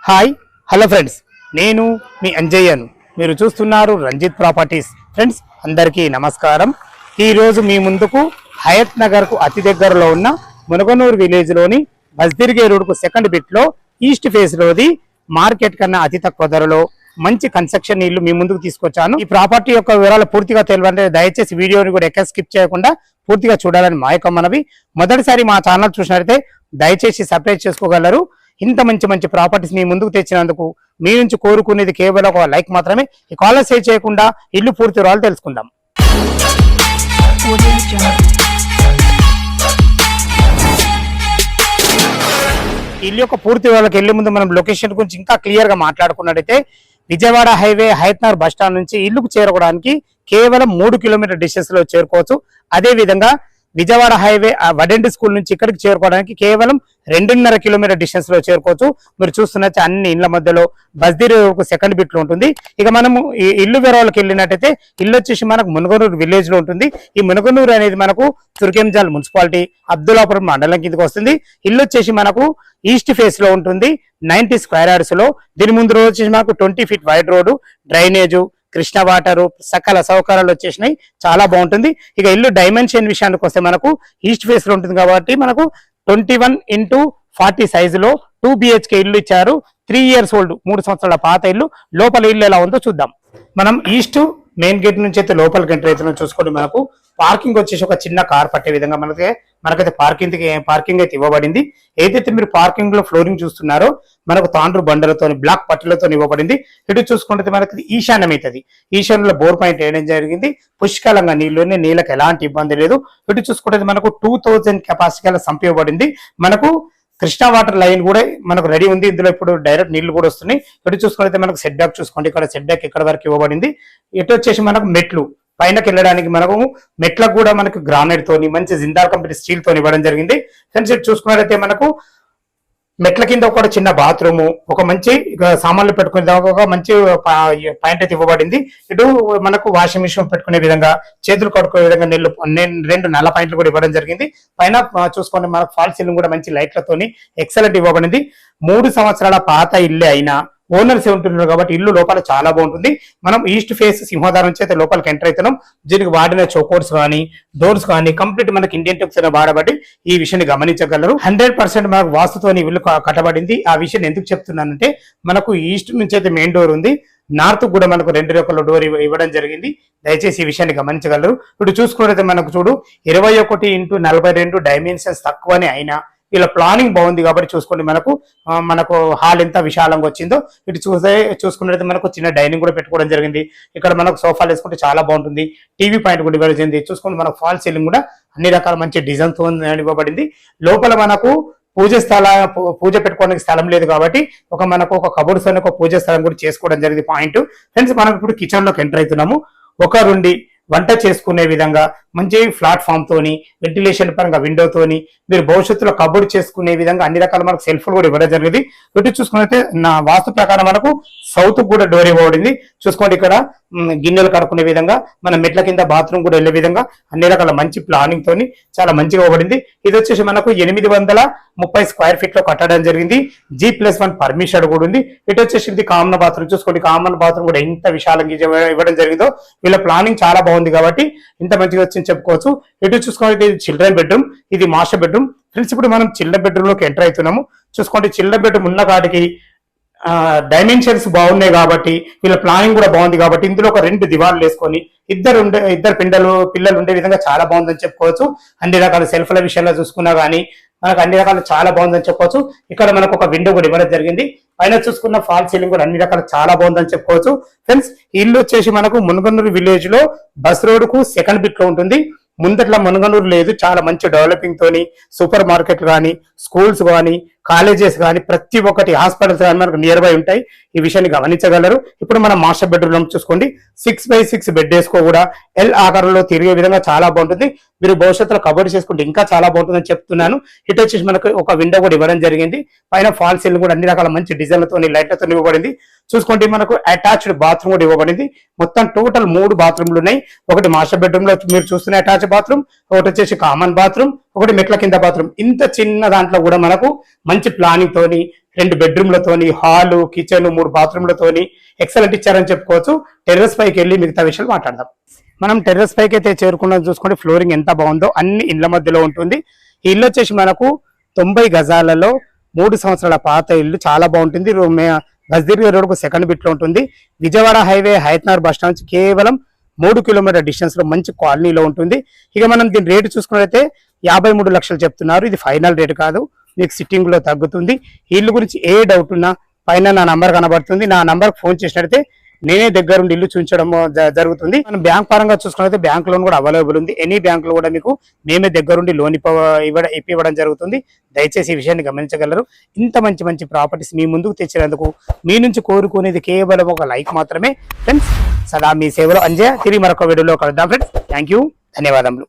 Hi hello friends, నేను మీ అంజయ్యను. మీరు చూస్తున్నారు రంజిత్ ప్రాపర్టీస్. ఫ్రెండ్స్ అందరికీ నమస్కారం. ఈరోజు మీ ముందుకు హయత్ నగర్కు అతి దగ్గరలో ఉన్న మునగనూరు విలేజ్లోని బస్దిర్గే రోడ్కు సెకండ్ బిట్లో ఈస్ట్ ఫేస్లోది మార్కెట్ కన్నా అతి తక్కువ ధరలో మంచి కన్స్ట్రక్షన్ ఇల్లు మీ ముందుకు తీసుకొచ్చాను. ఈ ప్రాపర్టీ యొక్క వివరాలు పూర్తిగా తెలియాలంటే దయచేసి వీడియోని కూడా ఎక్కడ స్కిప్ చేయకుండా పూర్తిగా చూడాలని మా యొక్క మనవి. మొదటిసారి మా ఛానల్ చూసినట్లయితే దయచేసి సబ్స్క్రైబ్ చేసుకోగలరు. ఇంత మంచి మంచి ప్రాపర్టీస్ మీ ముందుకు తెచ్చినందుకు మీ నుంచి కోరుకునేది కేవలం ఒక లైక్ మాత్రమే. ఈ కాలర్ సేవ్ చేయకుండా ఇల్లు పూర్తి వివరాలు తెలుసుకుందాం. ఇల్లు యొక్క పూర్తి వివరాలకు వెళ్లే ముందు మనం లొకేషన్ గురించి ఇంకా క్లియర్ గా మాట్లాడుకున్నట్టయితే Vijayawada highway Hayathnagar bus stand నుంచి ఇల్లుకు చేరుకోవడానికి కేవలం 3 కిలోమీటర్ డిస్టెన్స్ లో చేరుకోవచ్చు. అదే విధంగా విజయవాడ హైవే వడెండి స్కూల్ నుంచి ఇక్కడికి చేరుకోవడానికి కేవలం 2.5 కిలోమీటర్ డిస్టెన్స్ లో చేరుకోవచ్చు. మీరు చూస్తున్నట్టు అన్ని ఇళ్ల మధ్యలో బస్దిర్ సెకండ్ బిట్ లో ఉంటుంది. ఇక మనము ఈ ఇల్లు వివరాలకు వెళ్ళినట్టయితే ఇల్లు వచ్చేసి మనకు మునగనూరు విలేజ్ లో ఉంటుంది. ఈ మునగనూరు అనేది మనకు తుర్కెంజాల్ మున్సిపాలిటీ అబ్దుల్లాపురం మండలం కిందకి వస్తుంది. ఇల్లు వచ్చేసి మనకు ఈస్ట్ ఫేస్ లో ఉంటుంది, 90 స్క్వేర్ యార్డ్స్ లో. దీని ముందు రోజు వచ్చేసి మనకు 20 feet wide road, drainage, Krishna water, సకల సౌకర్యాలు వచ్చేసినాయి. చాలా బాగుంటుంది. ఇక ఇల్లు డైమెన్షన్ విషయానికి వస్తే మనకు ఈస్ట్ ఫేస్ లో ఉంటుంది కాబట్టి మనకు 21x40 సైజులో 2 BHK ఇల్లు ఇచ్చారు. 3 years ఓల్డ్, 3 సంవత్సరాల పాత ఇల్లు. లోపల ఇల్లు ఎలా ఉందో చూద్దాం. మనం ఈస్ట్ మెయిన్ గేట్ నుంచి అయితే లోపలికి ఎంటర్ అవుతున్నాం. చూసుకోండి, మనకు పార్కింగ్ వచ్చేసి ఒక చిన్న కార్ పట్టే విధంగా మనకైతే పార్కింగ్ అయితే ఇవ్వబడింది. ఏదైతే మీరు పార్కింగ్ లో ఫ్లోరింగ్ చూస్తున్నారో మనకు తాండ్రు బండలతో బ్లాక్ పట్టీలతో ఇవ్వబడింది. ఇటు చూసుకుంటే మనకి ఈశాన్యం అవుతుంది. ఈశాన్యంలో బోర్ పాయింట్ వేయడం జరిగింది. పుష్కలంగా నీళ్ళకి ఎలాంటి ఇబ్బంది లేదు. ఇటు చూసుకుంటే మనకు 2000 కెపాసిటీ గల సంప్ ఇవ్వబడింది. మనకు కృష్ణా వాటర్ లైన్ కూడా మనకు రెడీ ఉంది. ఇందులో ఇప్పుడు డైరెక్ట్ నీళ్లు కూడా వస్తున్నాయి. ఇటు చూసుకుంటే మనకు సెట్ బ్యాక్ చూసుకోండి, ఇక్కడ సెట్ బ్యాక్ ఇక్కడ వరకు ఇవ్వబడింది. ఇటు వచ్చేసి మనకు మెట్లు పైనకి వెళ్ళడానికి మనకు మెట్లకు కూడా మనకు గ్రానైట్ తోని మంచి జిందాల్ కంపెనీ స్టీల్ తోని ఇవ్వడం జరిగింది. ఫ్రెండ్స్ ఇటు చూసుకున్నట్లయితే మనకు మెట్ల కింద ఒక చిన్న బాత్రూము, ఒక మంచి సామాన్లు పెట్టుకునే ఒక మంచి పాయింట్ అయితే ఇవ్వబడింది. ఇటు మనకు వాషింగ్ మిషన్ పెట్టుకునే విధంగా, చేతులు కడుక్కునే విధంగా 2 నల్ల పాయింట్లు కూడా ఇవ్వడం జరిగింది. పైన చూసుకుంటే మనకు ఫాల్ సీలింగ్ కూడా మంచి లైట్లతోని ఎక్సలెంట్ ఇవ్వబడింది. 3 సంవత్సరాల పాత ఇల్లే అయినా ఓనర్స్ ఉంటున్నారు కాబట్టి ఇల్లు లోపల చాలా బాగుంటుంది. మనం ఈస్ట్ ఫేస్ సింహద్వారం నుంచి అయితే లోపలికి ఎంటర్ అవుతున్నాం. దీనికి వాడిన చౌకోర్స్ కానీ డోర్స్ కానీ కంప్లీట్ మనకి ఇండియన్ టెక్స్ వాడబడి ఈ విషయాన్ని గమనించగలరు. 100% మనకు వాస్తుతోని ఇల్లు కట్టబడింది. ఆ విషయం ఎందుకు చెప్తున్నానంటే మనకు ఈస్ట్ నుంచి అయితే మెయిన్ డోర్ ఉంది, నార్త్ కూడా మనకు 2 రకాల డోర్ ఇవ్వడం జరిగింది. దయచేసి ఈ విషయాన్ని గమనించగలరు. ఇప్పుడు చూసుకుంటే మనకు చూడు 21x42 డైమెన్షన్స్ తక్కువనే అయినా ఇలా ప్లానింగ్ బాగుంది కాబట్టి చూసుకోండి. మనకు హాల్ ఎంత విశాలంగా వచ్చిందో. ఇటు చూసుకున్నట్లయితే మనకు చిన్న డైనింగ్ కూడా పెట్టుకోవడం జరిగింది. ఇక్కడ మనకు సోఫాలు వేసుకుంటే చాలా బాగుంటుంది. టీవీ పాయింట్ కూడా ఇవ్వడం జరిగింది. చూసుకోండి, మనకు ఫాల్ సీలింగ్ కూడా అన్ని రకాల మంచి డిజైన్ తో ఇవ్వబడింది. లోపల మనకు పూజ పెట్టుకోవడానికి స్థలం లేదు కాబట్టి మనకు ఒక కబోర్డ్స్ అని ఒక పూజ స్థలం కూడా చేసుకోవడం జరిగింది. పాయింట్ ఫ్రెండ్స్, మనం ఇప్పుడు కిచెన్ లోకి ఎంటర్ అవుతున్నాము. ఒకరుండి వంట చేసుకునే విధంగా మంచి ప్లాట్ఫామ్ తోని, వెంటిలేషన్ పరంగా విండోతోని మీరు భవిష్యత్తులో కబోర్డ్ చేసుకునే విధంగా అన్ని రకాల మనకు సెల్ఫ్లు కూడా ఇవ్వడం జరిగింది. ఇటు చూసుకున్నైతే నా వాస్తు ప్రకారం మనకు సౌత్ కూడా డోర్ ఇవ్వబడింది. చూసుకోండి, ఇక్కడ గిన్నెలు కడుక్కునే విధంగా, మన మెట్ల కింద బాత్రూమ్ కూడా వెళ్ళే విధంగా అన్ని రకాల మంచి ప్లానింగ్ తోని చాలా మంచిగా ఇవ్వబడింది. ఇది వచ్చేసి మనకు 830 స్క్వేర్ ఫీట్ లో కట్టడం జరిగింది. G+1 పర్మిషన్ కూడా ఉంది. ఇటు వచ్చేసి ఇది కామన్ బాత్రూమ్. చూసుకోండి, కామన్ బాత్రూమ్ కూడా ఎంత విశాలంగా ఇవ్వడం జరిగిందో. వీళ్ళ ప్లానింగ్ చాలా బాగుంది కాబట్టి ఇంత మంచిగా వచ్చింది చెప్పుకోవచ్చు. ఇటు చూసుకోండి, ఇది చిల్డ్రన్ బెడ్రూమ్, ఇది మాస్టర్ బెడ్రూమ్. ఫ్రెండ్స్, ఇప్పుడు మనం చిల్డ్రన్ బెడ్రూమ్ లోకి ఎంటర్ అవుతున్నాము. చూసుకోండి, చిల్డ్రన్ బెడ్రూమ్ ఉన్న కాటికి డైమెన్షన్స్ బాగున్నాయి కాబట్టి వీళ్ళ ప్లానింగ్ కూడా బాగుంది కాబట్టి ఇందులో ఒక 2 దివార్లు వేసుకొని ఇద్దరు పిల్లలు ఉండే విధంగా చాలా బాగుందని చెప్పుకోవచ్చు. అన్ని రకాల సెల్ఫ్ల విషయంలో చూసుకున్నా కానీ మనకు అన్ని రకాలు చాలా బాగుందని చెప్పవచ్చు. ఇక్కడ మనకు ఒక విండో కూడా ఇవ్వడం జరిగింది. పైన చూసుకున్న ఫాల్ సీలింగ్ కూడా అన్ని రకాలు చాలా బాగుందని చెప్పుకోవచ్చు. ఫ్రెండ్స్, ఇల్లు వచ్చేసి మనకు మునగనూరు విలేజ్ లో బస్ రోడ్ కు సెకండ్ బిట్ లో ఉంటుంది. ముందట్లా మునగనూరు లేదు. చాలా మంచి డెవలపింగ్ తోని సూపర్ మార్కెట్లు కానీ, స్కూల్స్ కానీ, కాలేజెస్ కానీ, ప్రతి ఒక్కటి హాస్పిటల్స్ కానీ మనకు నియర్ బై ఉంటాయి. ఈ విషయాన్ని గమనించగలరు. ఇప్పుడు మనం మాస్టర్ బెడ్రూమ్ చూసుకోండి, 6x6 బెడ్ వేసుకో కూడా L ఆకారంలో తిరిగే విధంగా చాలా బాగుంటుంది. మీరు భవిష్యత్తులో కబోర్డ్ చేసుకుంటే ఇంకా చాలా బాగుంటుందని చెప్తున్నాను. ఇటు వచ్చేసి మనకు ఒక విండో కూడా ఇవ్వడం జరిగింది. పైన ఫాల్ సీలింగ్ కూడా అన్ని రకాల మంచి డిజైన్లతో లైట్లతో ఇవ్వబడింది. చూసుకోండి మనకు అటాచ్డ్ బాత్రూమ్ కూడా ఇవ్వబడింది. మొత్తం టోటల్ 3 బాత్రూమ్లు ఉన్నాయి. ఒకటి మాస్టర్ బెడ్రూమ్ లో మీరు చూస్తున్న అటాచ్ బాత్రూమ్, ఒకటి వచ్చేసి కామన్ బాత్రూమ్, ఒకటి మెట్ల కింద బాత్రూమ్. ఇంత చిన్న దాంట్లో కూడా మనకు మంచి ప్లానింగ్ తోని 2 బెడ్రూమ్లతోని హాలు, కిచెన్, 3 బాత్రూమ్లతోని ఎక్సలెంట్ ఇచ్చారని చెప్పుకోవచ్చు. టెర్రస్ పైకి వెళ్ళి మిగతా విషయాలు మాట్లాడదాం. మనం టెర్రస్ పైకి అయితే చేరుకున్నాం. చూసుకోండి ఫ్లోరింగ్ ఎంత బాగుందో, అన్ని ఇళ్ల మధ్యలో ఉంటుంది. ఈ ఇల్లు వచ్చేసి మనకు 90 గజాలలో 3 సంవత్సరాల పాత ఇల్లు, చాలా బాగుంటుంది. గజ్దిర్గ రోడ్కు సెకండ్ బిట్ లో ఉంటుంది. Vijayawada highway Hayathnagar bus stand నుంచి కేవలం 3 కిలోమీటర్ డిస్టెన్స్ లో మంచి కాలనీలో ఉంటుంది. ఇక మనం దీని రేటు చూసుకున్నట్లయితే 53 లక్షలు చెప్తున్నారు. ఇది ఫైనల్ రేటు కాదు, మీకు సిట్టింగ్ లో తగ్గుతుంది. ఈ ఇల్లు గురించి ఏ డౌట్ ఉన్నా పైన నా నంబర్ కనబడుతుంది, నా నంబర్ ఫోన్ చేసినట్లయితే నేనే దగ్గరుండి ఇల్లు చూపించడం జరుగుతుంది. మనం బ్యాంక్ పరంగా చూసుకున్నట్లయితే బ్యాంక్ లోన్ కూడా అవైలబుల్ ఉంది. ఎనీ బ్యాంక్ లో కూడా మీకు మేమే దగ్గరుండి లోన్ ఇప్పివ్వడం జరుగుతుంది. దయచేసి ఈ విషయాన్ని గమనించగలరు. ఇంత మంచి మంచి ప్రాపర్టీస్ మీ ముందుకు తెచ్చినందుకు మీ నుంచి కోరుకునేది కేవలం ఒక లైక్ మాత్రమే. ఫ్రెండ్స్, సదా మీ సేవలో అంజయ్. తిరిగి మరొక వీడియోలో కలుద్దాం ఫ్రెండ్స్. థ్యాంక్ యూ, ధన్యవాదములు.